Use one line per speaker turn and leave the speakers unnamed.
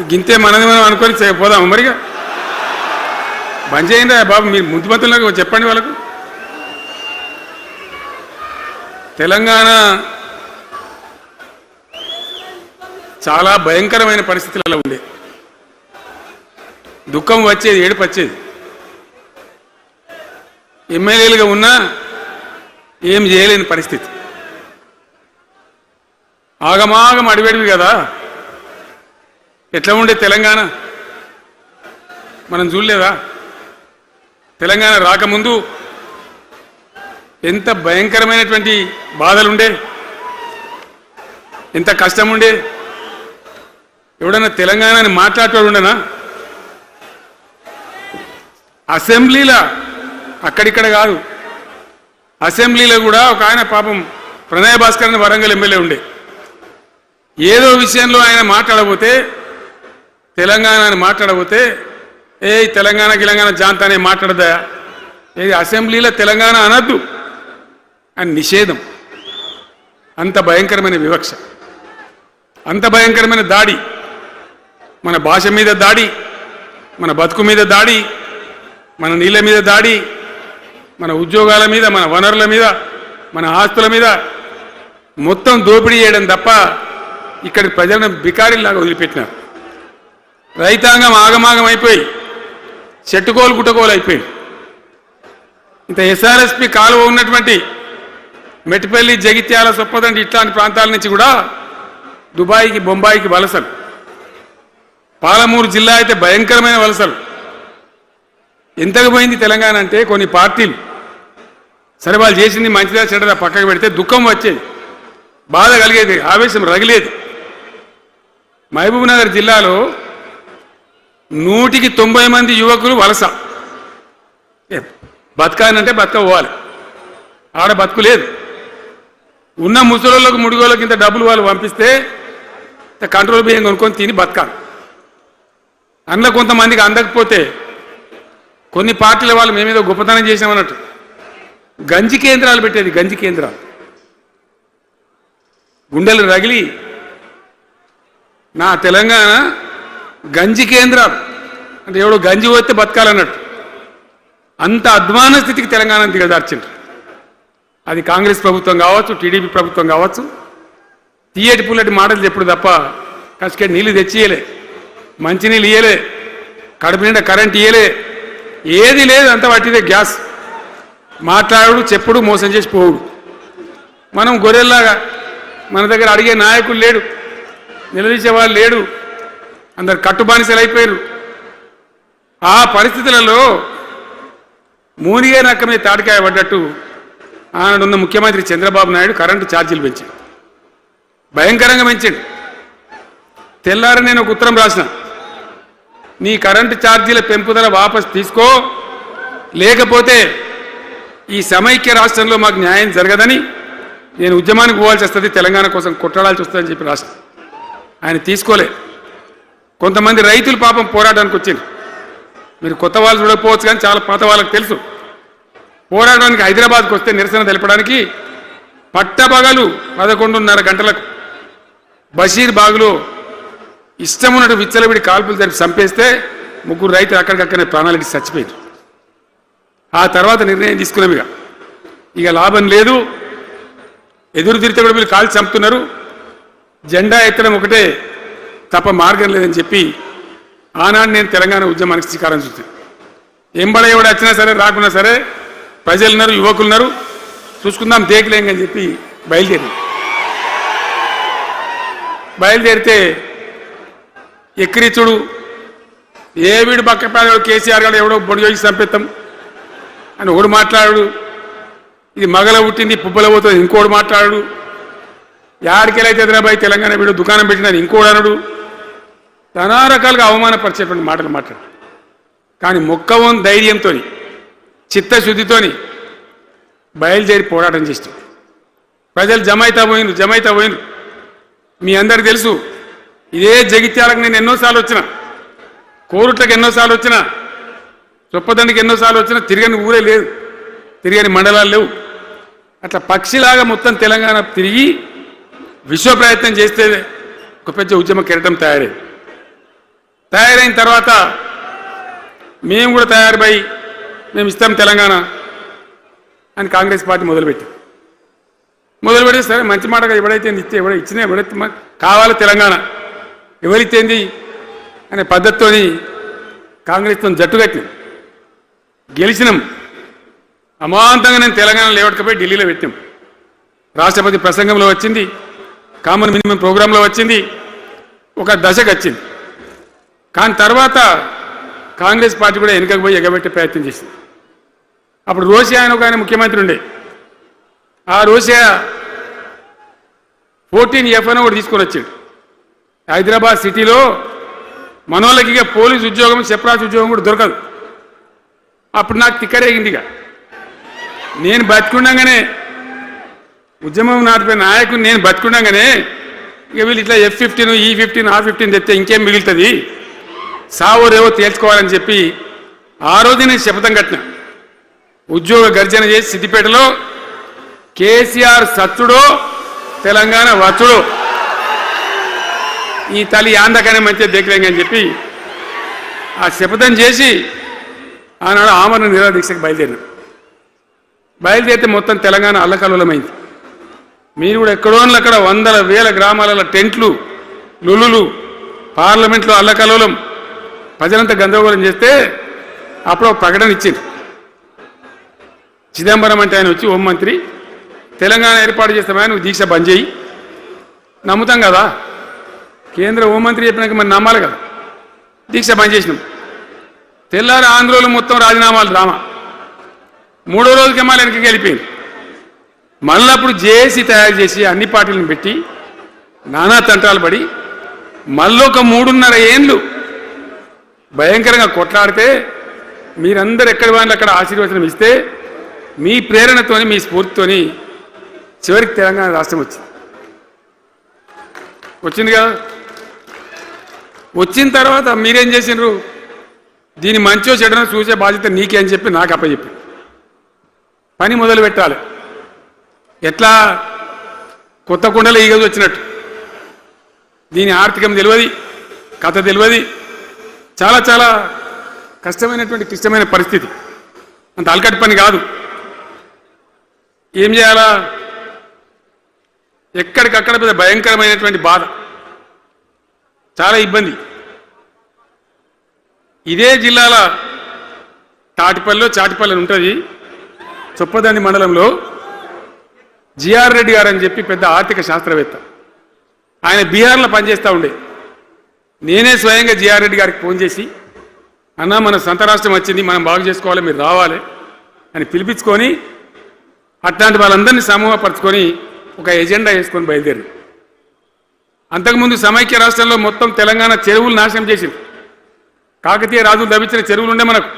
గింతే మనది మనం అనుకొని పోదాం మరిగా బంద్ చేయండి బాబు. మీరు ముఖ్యమంత్రులకు చెప్పండి వాళ్ళకు. తెలంగాణ చాలా భయంకరమైన పరిస్థితులలో ఉండే. దుఃఖం వచ్చేది, ఏడుపు వచ్చేది. ఎమ్మెల్యేలుగా ఉన్నా ఏం చేయలేని పరిస్థితి. ఆగమాగం అడివేడివి కదా. ఎట్లా ఉండే తెలంగాణ మనం చూడలేదా? తెలంగాణ రాకముందు ఎంత భయంకరమైనటువంటి బాధలుండే, ఎంత కష్టం ఉండే. ఎవడన్నా తెలంగాణని మాట్లాడేవాడు ఉండనా? అసెంబ్లీలో అక్కడిక్కడ కాదు, అసెంబ్లీలో కూడా ఒక ఆయన పాపం ప్రణయ్ భాస్కర్ అని వరంగల్ ఎమ్మెల్యే ఉండే. ఏదో విషయంలో ఆయన మాట్లాడబోతే, తెలంగాణని మాట్లాడబోతే, తెలంగాణ జాంతానే మాట్లాడదా, ఏది అసెంబ్లీలో తెలంగాణ అనద్దు అని నిషేధం. అంత భయంకరమైన వివక్ష, అంత భయంకరమైన దాడి. మన భాష మీద దాడి, మన బతుకు మీద దాడి, మన నీళ్ళ మీద దాడి, మన ఉద్యోగాల మీద, మన వనరుల మీద, మన ఆస్తుల మీద మొత్తం దోపిడీ చేయడం తప్ప ఇక్కడి ప్రజలను బికారీలాగా వదిలిపెట్టినారు. రైతాంగం ఆగమాగం అయిపోయి చెట్టుకోలు గుట్టకోలు అయిపోయింది. ఇంత ఎస్ఆర్ఎస్పి కాలువ ఉన్నటువంటి మెట్టిపల్లి, జగిత్యాల, సొప్పదండి ఇట్లాంటి ప్రాంతాల నుంచి కూడా దుబాయ్కి, బొంబాయికి వలసలు. పాలమూరు జిల్లా అయితే భయంకరమైన వలసలు. ఎంతకు పోయింది తెలంగాణ అంటే, కొన్ని పార్టీలు సరే వాళ్ళు చేసింది మంచిదా చెడ్డదా పక్కకు పెడితే దుఃఖం వచ్చేది, బాధ కలిగేది, ఆవేశం రగిలేది. మహబూబ్ నగర్ జిల్లాలో 190 మంది యువకులు వలస. బతకానంటే బతకపోవాలి, ఆడ బతుకు లేదు. ఉన్న ముసలోళ్ళకు, ముడిగోళ్ళకి ఇంత డబ్బులు వాళ్ళు పంపిస్తే కంట్రోల్ బియ్యం కొనుక్కొని తిని బతకాలి. అందులో కొంతమందికి అందకపోతే కొన్ని పార్టీల వాళ్ళు మేమేదో గొప్పతనం చేసామన్నట్టు గంజి కేంద్రాలు పెట్టేది. గంజి కేంద్రాలు గుండెలు రగిలి, నా తెలంగాణ గంజి కేంద్రాలు అంటే ఎవడో గంజి పోతే బతకాలన్నట్టు అంత అధ్వాన స్థితికి తెలంగాణ దిగదార్చిండ్రు. అది కాంగ్రెస్ ప్రభుత్వం కావచ్చు, టీడీపీ ప్రభుత్వం కావచ్చు. తీయటి పుల్లటి మాటలు చెప్పుడు తప్ప కసుకేటి నీళ్ళు తెచ్చియలే, మంచినీళ్ళు ఇయ్యలే, కడుపు నిండా కరెంట్ ఇయ్యలే, ఏది లేదు. అంత పట్టిదే గ్యాస్. మాట్లాడు, చెప్పుడు, మోసం చేసి పోవుడు. మనం గొర్రెల్లాగా మన దగ్గర అడిగే నాయకులు లేడు, నిలదీసేవాళ్ళు లేడు, అందరు కట్టుబానిసలు అయిపోయారు. ఆ పరిస్థితులలో మూనిగే నక్క మీద తాటికాయ పడ్డట్టు ఆనాడున్న ముఖ్యమంత్రి చంద్రబాబు నాయుడు కరెంటు ఛార్జీలు పెంచాడు, భయంకరంగా పెంచాడు. తెల్లారి నేను ఒక ఉత్తరం రాసిన, నీ కరెంటు ఛార్జీల పెంపుదల వాపసు తీసుకో, లేకపోతే ఈ సమైక్య రాష్ట్రంలో మాకు న్యాయం జరగదని నేను ఉద్యమానికి పోవాల్సి వస్తుంది, తెలంగాణ కోసం కొట్లాడాల్సి వస్తుందని చెప్పి రాష్ట్ర ఆయన తీసుకోలే. కొంతమంది రైతులు పాపం పోరాటానికి వచ్చింది. మీరు కొత్త వాళ్ళు చూడకపోవచ్చు కానీ చాలా పాత వాళ్ళకి తెలుసు. పోరాటానికి హైదరాబాద్కి వస్తే నిరసన తెలపడానికి పట్టబగలు 11:30 గంటలకు బషీర్ బాగులో ఇష్టం ఉన్నట్టు విచ్చలవిడి కాల్పులు జరిపి చంపేస్తే 3 రైతులు అక్కడికక్కడనే ప్రాణాలకి చచ్చిపోయారు. ఆ తర్వాత నిర్ణయం తీసుకున్నాం, ఇక లాభం లేదు, ఎదురు తిరిగితే కూడా వీళ్ళు కాల్చి చంపుతున్నారు, జెండా ఎత్తడం ఒకటే తప్ప మార్గం లేదని చెప్పి ఆనాడు నేను తెలంగాణ ఉద్యమానికి శ్రీకారం చుట్టాను. ఎంబడ ఎవడు వచ్చినా సరే రాకున్నా సరే ప్రజలున్నారు, యువకులున్నారు, చూసుకుందాం దేకలేంగని చెప్పి బయలుదేరితే ఎక్కిరిచుడు, ఏ వీడు పక్కపేద కేసీఆర్ గారు ఎవడో బొడి చేసి చంపేస్తాం అని ఒకడు మాట్లాడు, ఇది మగల పుట్టింది పుబ్బల పోతుంది ఇంకోడు మాట్లాడు, యాడికెళ్ళైతే హైదరాబాద్ తెలంగాణ వీడు దుకాణం పెట్టినని ఇంకోడు అనడు, నానా రకాలుగా అవమానపరిచేటువంటి మాటలు మాట్లాడు. కానీ మొక్కవం ధైర్యంతో, చిత్తశుద్ధితోని బయలుదేరి పోరాటం చేస్తాం. ప్రజలు జమైతా పోయినరు. మీ అందరికి తెలుసు, ఇదే జగిత్యాలకు నేను ఎన్నోసార్లు వచ్చిన, కోరుట్లకు ఎన్నోసార్లు వచ్చిన, చొప్పదండికి ఎన్నోసార్లు వచ్చినా తిరగని ఊరే లేదు, తిరగని మండలాలు లేవు. అట్లా పక్షిలాగా మొత్తం తెలంగాణ తిరిగి విశ్వ ప్రయత్నం చేస్తే ఒక పెద్ద ఉద్యమ కెరటం తయారయ్యేది. తయారైన తర్వాత మేము కూడా తయారుపై మేము ఇస్తాం తెలంగాణ అని కాంగ్రెస్ పార్టీ మొదలుపెట్టి సరే మంచి మాటగా ఎవడైతే ఇస్తే ఇచ్చినా ఎవడైతే కావాలి తెలంగాణ ఎవరితేంది అనే పద్ధతితోని కాంగ్రెస్తో జట్టు కట్టినాం, గెలిచినాం. అమాంతంగా నేను తెలంగాణ లేవట్టుకపోయి ఢిల్లీలో పెట్టాం. రాష్ట్రపతి ప్రసంగంలో వచ్చింది, కామన్ మినిమం ప్రోగ్రాంలో వచ్చింది, ఒక దశకు వచ్చింది. కానీ తర్వాత కాంగ్రెస్ పార్టీ కూడా వెనుకకు పోయి ఎగబెట్టే ప్రయత్నం చేసింది. అప్పుడు రోషియా ఆయన ఒక ఆయన ముఖ్యమంత్రి ఉండే. ఆ రోషియా 14F అని ఒకటి తీసుకొని వచ్చాడు. హైదరాబాద్ సిటీలో మనోళ్ళకి ఇక పోలీసు ఉద్యోగం సెపరాజ్ ఉద్యోగం కూడా దొరకదు. అప్పుడు నాకు తిక్కరేగిందిగా. నేను బతికుండగానే ఉద్యమం నాటిపోయిన నాయకుని నేను బతికుండగానే ఇక వీళ్ళు ఇట్లా F-15 E-15 R-15 తెస్తే ఇంకేం మిగులుతుంది, సావో రేవో తేల్చుకోవాలని చెప్పి ఆ రోజు నేను శపథం కట్టిన. ఉద్యోగ గర్జన చేసి సిద్దిపేటలో కేసీఆర్ సచ్చుడో తెలంగాణ వచ్చుడో ఈ తల్లి ఆందకనే మంచిగా దగ్గరంగా అని చెప్పి ఆ శపథం చేసి ఆనాడు ఆమరణ నిరాహార దీక్షకు బయలుదేరితే మొత్తం తెలంగాణ అల్లకల్లోలమైంది. మీరు కూడా ఎక్కడో అక్కడ వందల వేల గ్రామాలలో టెంట్లు లులులు పార్లమెంట్లో అల్లకల్లోలం ప్రజలంతా గందరగోళం చేస్తే అప్పుడు ఒక ప్రకటన ఇచ్చింది. చిదంబరం అంటే ఆయన వచ్చి హోంమంత్రి తెలంగాణ ఏర్పాటు చేస్తామని నువ్వు దీక్ష బంద్ చేయి. నమ్ముతాం కదా, కేంద్ర హోంమంత్రి చెప్పినాక మరి నమ్మాలి కదా. దీక్ష బంద్ చేసినాం. తెల్లారి ఆంధ్రోలు మొత్తం రాజీనామాలు డ్రామా. 3వ రోజుకి మళ్ళీ వెనక్కి వెళ్ళిపోయింది. మళ్ళీ అప్పుడు జేఏసీ తయారు చేసి అన్ని పార్టీలను పెట్టి నానా తంటాలు పడి మళ్ళీ ఒక 3.5 ఏళ్ళు భయంకరంగా కొట్లాడితే మీరందరూ ఎక్కడి వాళ్ళు అక్కడ ఆశీర్వచనం ఇస్తే మీ ప్రేరణతోని మీ స్ఫూర్తితోని చివరికి తెలంగాణ రాష్ట్రం వచ్చింది కదా. వచ్చిన తర్వాత మీరేం చేసినారు, దీని మంచో చెడనో చూసే బాధ్యత నీకే అని చెప్పి నాకు అప్పచెప్పి పని మొదలు పెట్టాలి. ఎట్లా కొత్త కుండలో ఈగలు వచ్చినట్టు. దీని ఆర్థికం తెలియదు, కథ తెలియదు, చాలా చాలా కష్టమైనటువంటి క్లిష్టమైన పరిస్థితి. అంత అలకటి పని కాదు. ఏం చేయాలా, ఎక్కడికక్కడ పెద్ద భయంకరమైనటువంటి బాధ, చాలా ఇబ్బంది. ఇదే జిల్లాల చాటిపల్లి ఉంటుంది, చొప్పదండి మండలంలో జిఆర్ రెడ్డి గారు అని చెప్పి పెద్ద ఆర్థిక శాస్త్రవేత్త. ఆయన బీహార్లో పనిచేస్తూ ఉండే. నేనే స్వయంగా జిఆర్ రెడ్డి గారికి ఫోన్ చేసి, అన్నా మన సొంత రాష్ట్రం వచ్చింది, మనం బాగు చేసుకోవాలి, మీరు రావాలి అని పిలిపించుకొని అట్లాంటి వాళ్ళందరినీ సమూహపరచుకొని ఒక ఎజెండా వేసుకొని బయలుదేరి. అంతకుముందు సమైక్య రాష్ట్రంలో మొత్తం తెలంగాణ చెరువులు నాశనం చేసింది. కాకతీయ రాజులు లభించిన చెరువులు ఉండే మనకు.